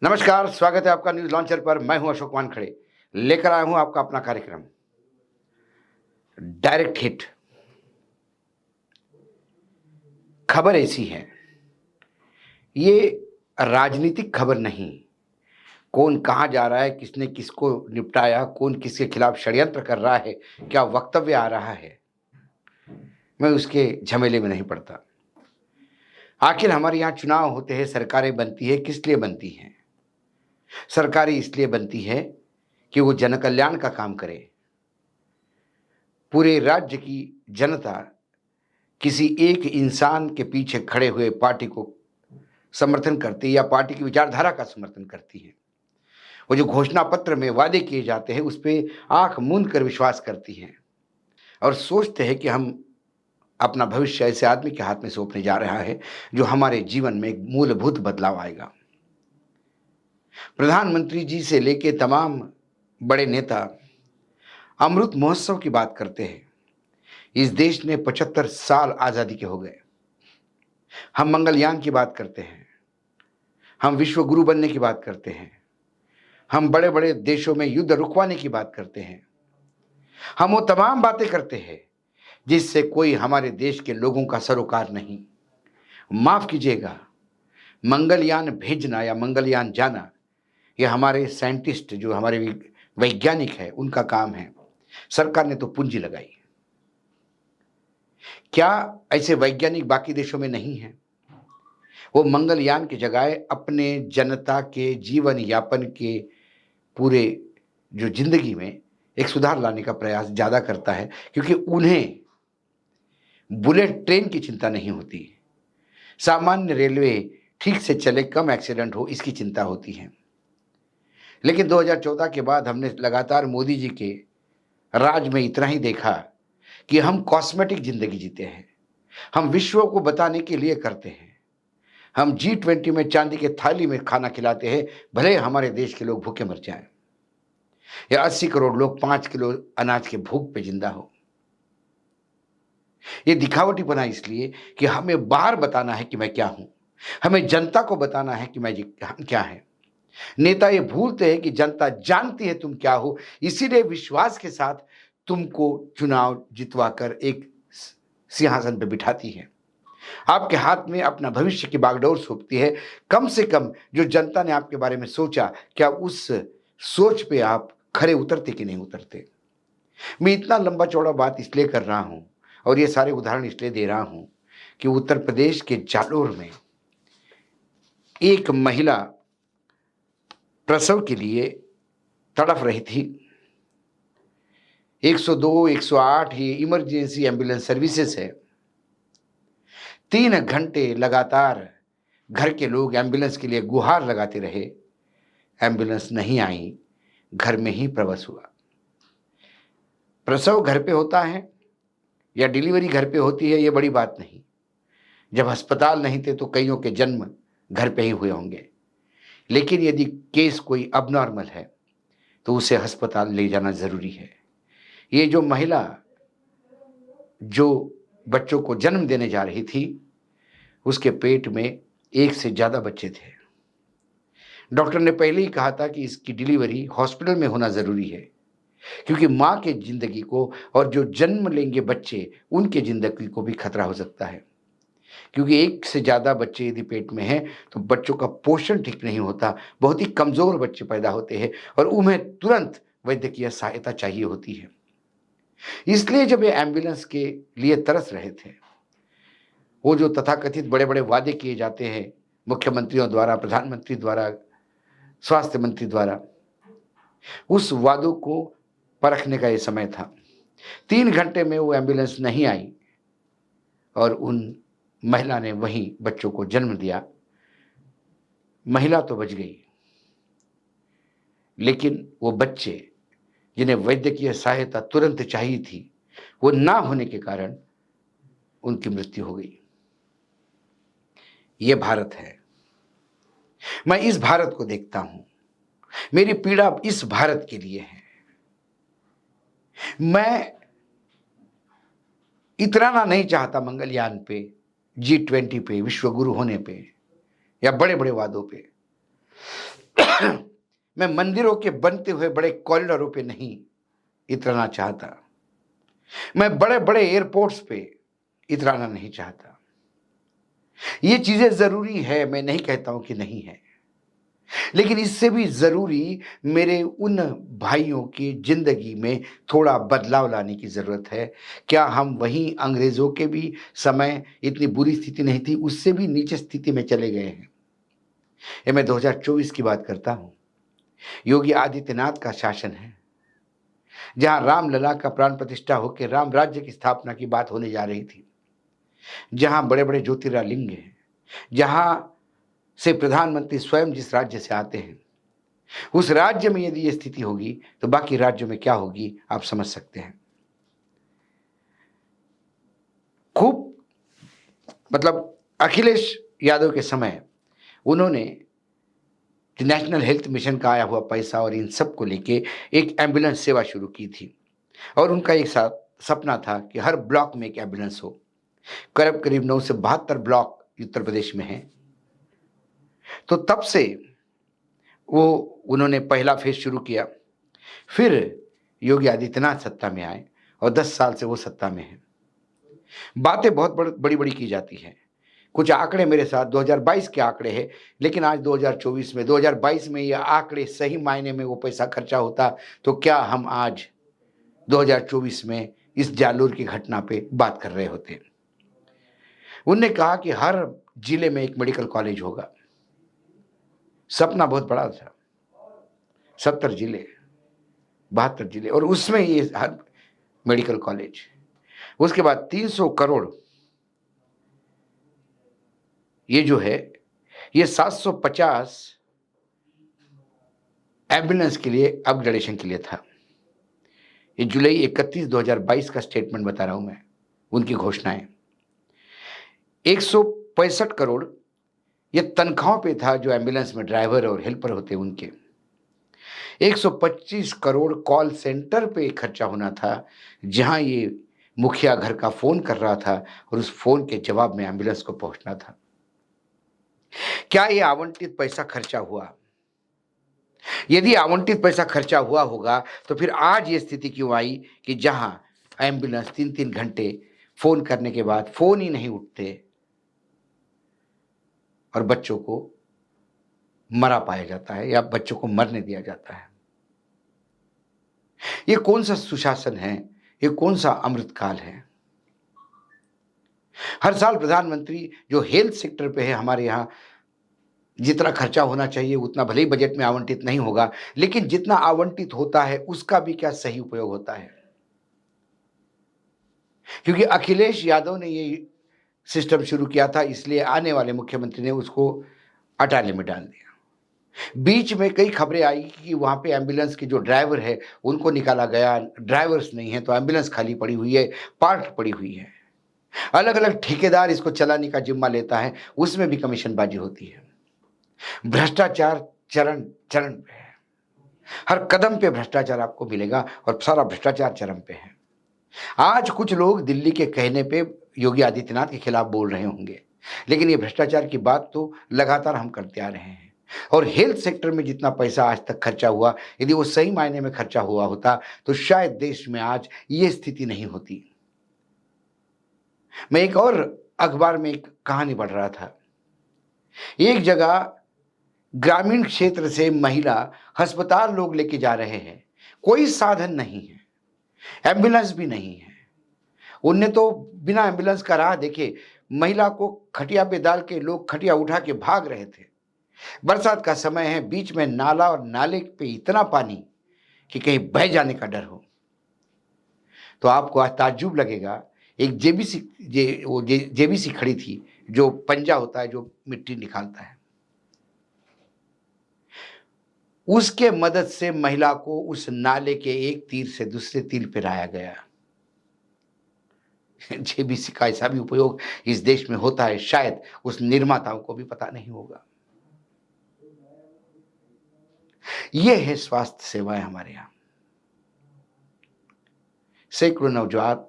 नमस्कार, स्वागत है आपका न्यूज़ लॉन्चर पर। मैं हूं अशोक वानखड़े। लेकर आया हूं आपका अपना कार्यक्रम डायरेक्ट हिट। खबर ऐसी है, ये राजनीतिक खबर नहीं। कौन कहां जा रहा है, किसने किसको निपटाया, कौन किसके खिलाफ षड्यंत्र कर रहा है, क्या वक्तव्य आ रहा है, मैं उसके झमेले में नहीं पड़ता। आखिर हमारे यहाँ चुनाव होते हैं, सरकारें बनती है, किस लिए बनती हैं? सरकारें इसलिए बनती है कि वो जन कल्याण का काम करे। पूरे राज्य की जनता किसी एक इंसान के पीछे खड़े हुए पार्टी को समर्थन करती है या पार्टी की विचारधारा का समर्थन करती है। वो जो घोषणा पत्र में वादे किए जाते हैं उस पे आंख मूंद कर विश्वास करती हैं और सोचते हैं कि हम अपना भविष्य ऐसे आदमी के हाथ में सौंपने जा रहा है जो हमारे जीवन में एक मूलभूत बदलाव आएगा। प्रधानमंत्री जी से लेके तमाम बड़े नेता अमृत महोत्सव की बात करते हैं। इस देश ने 75 साल आजादी के हो गए। हम मंगलयान की बात करते हैं, हम विश्व गुरु बनने की बात करते हैं, हम बड़े बड़े देशों में युद्ध रुकवाने की बात करते हैं। हम वो तमाम बातें करते हैं जिससे कोई हमारे देश के लोगों का सरोकार नहीं। माफ कीजिएगा, मंगलयान भेजना या मंगलयान जाना यह हमारे साइंटिस्ट जो हमारे वैज्ञानिक है उनका काम है। सरकार ने तो पूंजी लगाई। क्या ऐसे वैज्ञानिक बाकी देशों में नहीं है? वो मंगलयान की जगह अपने जनता के जीवन यापन के पूरे जो जिंदगी में एक सुधार लाने का प्रयास ज़्यादा करता है, क्योंकि उन्हें बुलेट ट्रेन की चिंता नहीं होती, सामान्य रेलवे ठीक से चले, कम एक्सीडेंट हो, इसकी चिंता होती है। लेकिन 2014 के बाद हमने लगातार मोदी जी के राज में इतना ही देखा कि हम कॉस्मेटिक जिंदगी जीते हैं। हम विश्व को बताने के लिए करते हैं। हम G20 में चांदी के थाली में खाना खिलाते हैं, भले हमारे देश के लोग भूखे मर जाएं या 80 करोड़ लोग 5 किलो अनाज के भूख पे जिंदा हो। ये दिखावटी बना इसलिए कि हमें बाहर बताना है कि मैं क्या हूं, हमें जनता को बताना है कि हम क्या है। नेता ये भूलते हैं कि जनता जानती है तुम क्या हो, इसीलिए विश्वास के साथ तुमको चुनाव जितवाकर एक सिंहासन पे बिठाती है, आपके हाथ में अपना भविष्य की बागडोर सौंपती है। कम से कम जो जनता ने आपके बारे में सोचा, क्या उस सोच पे आप खरे उतरते कि नहीं उतरते? मैं इतना लंबा चौड़ा बात इसलिए कर रहा हूं और ये सारे उदाहरण इसलिए दे रहा हूं कि उत्तर प्रदेश के जालोर में एक महिला प्रसव के लिए तड़फ रही थी। 102, 108 ये इमरजेंसी एम्बुलेंस सर्विसेज है। 3 घंटे लगातार घर के लोग एम्बुलेंस के लिए गुहार लगाते रहे, एम्बुलेंस नहीं आई, घर में ही प्रसव हुआ। प्रसव घर पे होता है या डिलीवरी घर पे होती है, ये बड़ी बात नहीं। जब अस्पताल नहीं थे तो कईयों के जन्म घर पे ही हुए होंगे। लेकिन यदि केस कोई अबनॉर्मल है तो उसे अस्पताल ले जाना जरूरी है। ये जो महिला जो बच्चों को जन्म देने जा रही थी, उसके पेट में एक से ज्यादा बच्चे थे। डॉक्टर ने पहले ही कहा था कि इसकी डिलीवरी हॉस्पिटल में होना जरूरी है, क्योंकि मां के जिंदगी को और जो जन्म लेंगे बच्चे उनके जिंदगी को भी खतरा हो सकता है। क्योंकि एक से ज्यादा बच्चे यदि पेट में हैं तो बच्चों का पोषण ठीक नहीं होता, बहुत ही कमजोर बच्चे पैदा होते हैं और उन्हें तुरंत वैद्यकीय सहायता चाहिए होती है। इसलिए जब ये एम्बुलेंस के लिए तरस रहे थे, वो जो तथाकथित बड़े बड़े वादे किए जाते हैं मुख्यमंत्रियों द्वारा, प्रधानमंत्री द्वारा, स्वास्थ्य मंत्री द्वारा, उस वादों को परखने का ये समय था। 3 घंटे में वो एम्बुलेंस नहीं आई और उन महिला ने वहीं बच्चों को जन्म दिया। महिला तो बच गई, लेकिन वो बच्चे जिन्हें वैद्यकीय सहायता तुरंत चाहिए थी, वो ना होने के कारण उनकी मृत्यु हो गई। ये भारत है। मैं इस भारत को देखता हूं, मेरी पीड़ा इस भारत के लिए है। मैं इतराना नहीं चाहता मंगलयान पे, G20 पे, विश्व गुरु होने पे या बड़े बड़े वादों पे। मैं मंदिरों के बनते हुए बड़े कॉरिडोरों पे नहीं इतरना चाहता। मैं बड़े बड़े एयरपोर्ट्स पे इतराना नहीं चाहता। ये चीजें जरूरी है, मैं नहीं कहता हूं कि नहीं है, लेकिन इससे भी जरूरी मेरे उन भाइयों की जिंदगी में थोड़ा बदलाव लाने की जरूरत है। क्या हम वहीं अंग्रेजों के भी समय इतनी बुरी स्थिति नहीं थी, उससे भी नीचे स्थिति में चले गए हैं? ये मैं 2024 की बात करता हूं। योगी आदित्यनाथ का शासन है, जहां रामलला का प्राण प्रतिष्ठा होकर राम राज्य की स्थापना की बात होने जा रही थी, जहां बड़े बड़े ज्योतिर्लिंग हैं, जहां से प्रधानमंत्री स्वयं जिस राज्य से आते हैं, उस राज्य में यदि ये स्थिति होगी तो बाकी राज्यों में क्या होगी आप समझ सकते हैं। खूब मतलब अखिलेश यादव के समय उन्होंने नेशनल हेल्थ मिशन का आया हुआ पैसा और इन सब को लेके एक एम्बुलेंस सेवा शुरू की थी, और उनका एक साथ सपना था कि हर ब्लॉक में एक एम्बुलेंस हो। करीब 9 से 72 ब्लॉक उत्तर प्रदेश में हैं। तो तब से वो उन्होंने पहला फेज शुरू किया। फिर योगी आदित्यनाथ सत्ता में आए और 10 साल से वो सत्ता में हैं। बातें बहुत बड़ी बड़ी की जाती हैं। कुछ आंकड़े मेरे साथ 2022 के आंकड़े हैं, लेकिन आज 2022 में ये आंकड़े सही मायने में वो पैसा खर्चा होता तो क्या हम आज 2024 में इस जालोर की घटना पे बात कर रहे होते। उनने कहा कि हर जिले में एक मेडिकल कॉलेज होगा। सपना बहुत बड़ा था, 70 जिले, 72 जिले, और उसमें ये हर मेडिकल कॉलेज। उसके बाद 300 करोड़ ये जो है ये 750 एम्बुलेंस के लिए अपग्रेडेशन के लिए था। ये जुलाई 31 2022 का स्टेटमेंट बता रहा हूं मैं, उनकी घोषणाएं। 165 करोड़ ये तनख्वाहों पे था जो एम्बुलेंस में ड्राइवर और हेल्पर होते उनके। 125 करोड़ कॉल सेंटर पे खर्चा होना था, जहां ये मुखिया घर का फोन कर रहा था और उस फोन के जवाब में एम्बुलेंस को पहुंचना था। क्या ये आवंटित पैसा खर्चा हुआ? यदि आवंटित पैसा खर्चा हुआ होगा तो फिर आज ये स्थिति क्यों आई कि जहां एम्बुलेंस 3-3 घंटे फोन करने के बाद फोन ही नहीं उठते और बच्चों को मरा पाया जाता है या बच्चों को मरने दिया जाता है। ये कौन सा सुशासन है? ये कौन सा अमृतकाल है? हर साल प्रधानमंत्री जो हेल्थ सेक्टर पे है हमारे यहाँ, जितना खर्चा होना चाहिए उतना भले ही बजट में आवंटित नहीं होगा, लेकिन जितना आवंटित होता है उसका भी क्या सही उपयोग होता है? क्योंकि अखिलेश यादव ने ये सिस्टम शुरू किया था, इसलिए आने वाले मुख्यमंत्री ने उसको अटाले में डाल दिया। बीच में कई खबरें आई कि वहां पे एम्बुलेंस के जो ड्राइवर है उनको निकाला गया, ड्राइवर्स नहीं है तो एम्बुलेंस खाली पड़ी हुई है, पार्क पड़ी हुई है। अलग अलग ठेकेदार इसको चलाने का जिम्मा लेता है, उसमें भी कमीशनबाजी होती है। भ्रष्टाचार चरण चरण पे है, हर कदम पे भ्रष्टाचार आपको मिलेगा और सारा भ्रष्टाचार चरम पे है। आज कुछ लोग दिल्ली के कहने पे योगी आदित्यनाथ के खिलाफ बोल रहे होंगे, लेकिन ये भ्रष्टाचार की बात तो लगातार हम करते आ रहे हैं। और हेल्थ सेक्टर में जितना पैसा आज तक खर्चा हुआ, यदि वो सही मायने में खर्चा हुआ होता तो शायद देश में आज ये स्थिति नहीं होती। मैं एक और अखबार में एक कहानी पढ़ रहा था। एक जगह ग्रामीण क्षेत्र से महिला अस्पताल लोग लेके जा रहे हैं, कोई साधन नहीं है, एम्बुलेंस भी नहीं है। उनने तो बिना एम्बुलेंस का राह देखे महिला को खटिया पे डाल के लोग खटिया उठा के भाग रहे थे। बरसात का समय है, बीच में नाला और नाले पे इतना पानी कि कहीं बह जाने का डर हो। तो आपको आज ताज्जुब लगेगा, एक जेबीसी खड़ी थी, जो पंजा होता है जो मिट्टी निकालता है, उसके मदद से महिला को उस नाले के एक तीर से दूसरे तीर पे लाया गया। जेबीसी का ऐसा भी उपयोग इस देश में होता है, शायद उस निर्माताओं को भी पता नहीं होगा। यह है स्वास्थ्य सेवाएं हमारे यहां। सैकड़ों नौजवान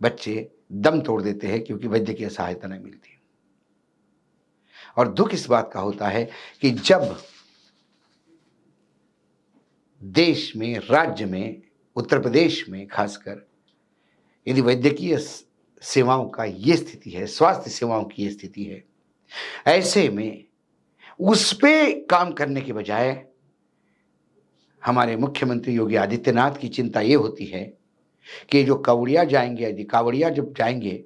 बच्चे दम तोड़ देते हैं क्योंकि वैद्यकीय सहायता नहीं मिलती। और दुख इस बात का होता है कि जब देश में, राज्य में, उत्तर प्रदेश में खासकर यदि वैद्यकीय सेवाओं का ये स्थिति है, स्वास्थ्य सेवाओं की ये स्थिति है, ऐसे में उस पे काम करने के बजाय हमारे मुख्यमंत्री योगी आदित्यनाथ की चिंता ये होती है कि जो कांवड़िया जाएंगे, यदि कांवड़िया जब जाएंगे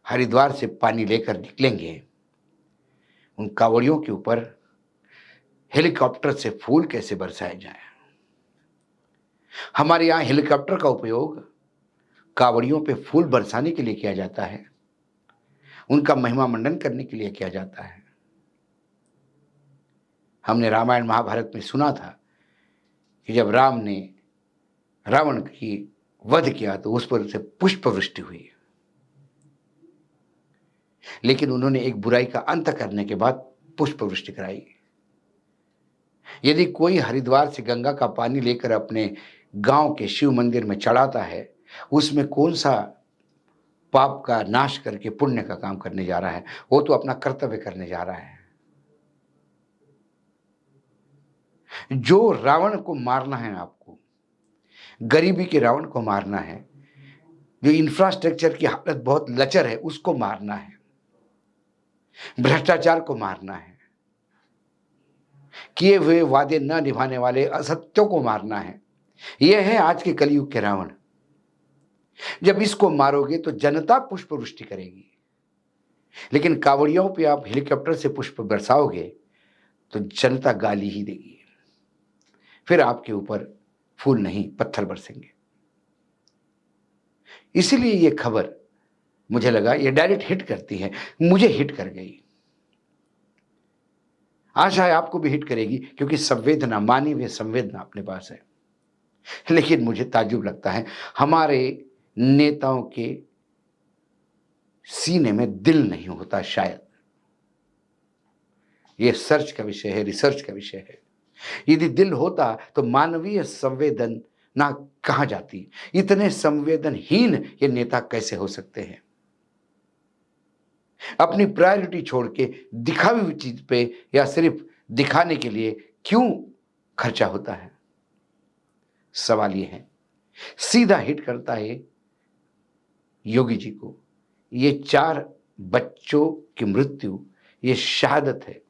हरिद्वार से पानी लेकर निकलेंगे, उन कांवड़ियों के ऊपर हेलीकॉप्टर से फूल कैसे बरसाए जाए। हमारे यहाँ हेलीकॉप्टर का उपयोग कांवड़ियों पे फूल बरसाने के लिए किया जाता है, उनका महिमा मंडन करने के लिए किया जाता है। हमने रामायण महाभारत में सुना था कि जब राम ने रावण की वध किया तो उस पर से पुष्प वृष्टि हुई, लेकिन उन्होंने एक बुराई का अंत करने के बाद पुष्प वृष्टि कराई। यदि कोई हरिद्वार से गंगा का पानी लेकर अपने गांव के शिव मंदिर में चढ़ाता है, उसमें कौन सा पाप का नाश करके पुण्य का काम करने जा रहा है? वो तो अपना कर्तव्य करने जा रहा है। जो रावण को मारना है, आपको गरीबी के रावण को मारना है, जो इंफ्रास्ट्रक्चर की हालत बहुत लचर है उसको मारना है, भ्रष्टाचार को मारना है, किए हुए वादे न निभाने वाले असत्यों को मारना है। यह है आज के कलयुग के रावण। जब इसको मारोगे तो जनता पुष्प वृष्टि करेगी, लेकिन कांवड़ियों पे आप हेलीकॉप्टर से पुष्प बरसाओगे तो जनता गाली ही देगी, फिर आपके ऊपर फूल नहीं पत्थर बरसेंगे। इसीलिए ये खबर मुझे लगा ये डायरेक्ट हिट करती है, मुझे हिट कर गई, आशा है आपको भी हिट करेगी, क्योंकि संवेदना, मानवीय संवेदना अपने पास है। लेकिन मुझे ताज्जुब लगता है हमारे नेताओं के सीने में दिल नहीं होता। शायद यह सर्च का विषय है, रिसर्च का विषय है। यदि दिल होता तो मानवीय संवेदना कहां जाती? इतने संवेदनहीन ये नेता कैसे हो सकते हैं? अपनी प्रायोरिटी छोड़ के दिखावी हुई चीज पे या सिर्फ दिखाने के लिए क्यों खर्चा होता है? सवाल ये है। सीधा हिट करता है योगी जी को। ये 4 बच्चों की मृत्यु, ये शहादत है।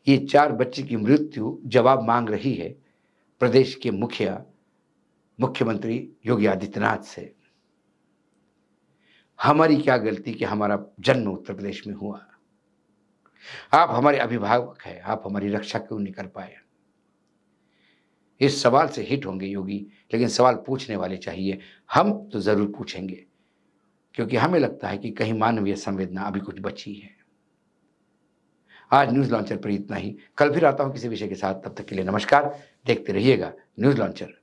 ये 4 बच्चे की मृत्यु जवाब मांग रही है प्रदेश के मुख्यमंत्री योगी आदित्यनाथ से। हमारी क्या गलती कि हमारा जन्म उत्तर प्रदेश में हुआ? आप हमारे अभिभावक हैं, आप हमारी रक्षा क्यों नहीं कर पाए? इस सवाल से हिट होंगे योगी, लेकिन सवाल पूछने वाले चाहिए। हम तो जरूर पूछेंगे, क्योंकि हमें लगता है कि कहीं मानवीय संवेदना अभी कुछ बची है। आज न्यूज लॉन्चर पर इतना ही। कल फिर आता हूं किसी विषय के साथ। तब तक के लिए नमस्कार। देखते रहिएगा न्यूज लॉन्चर।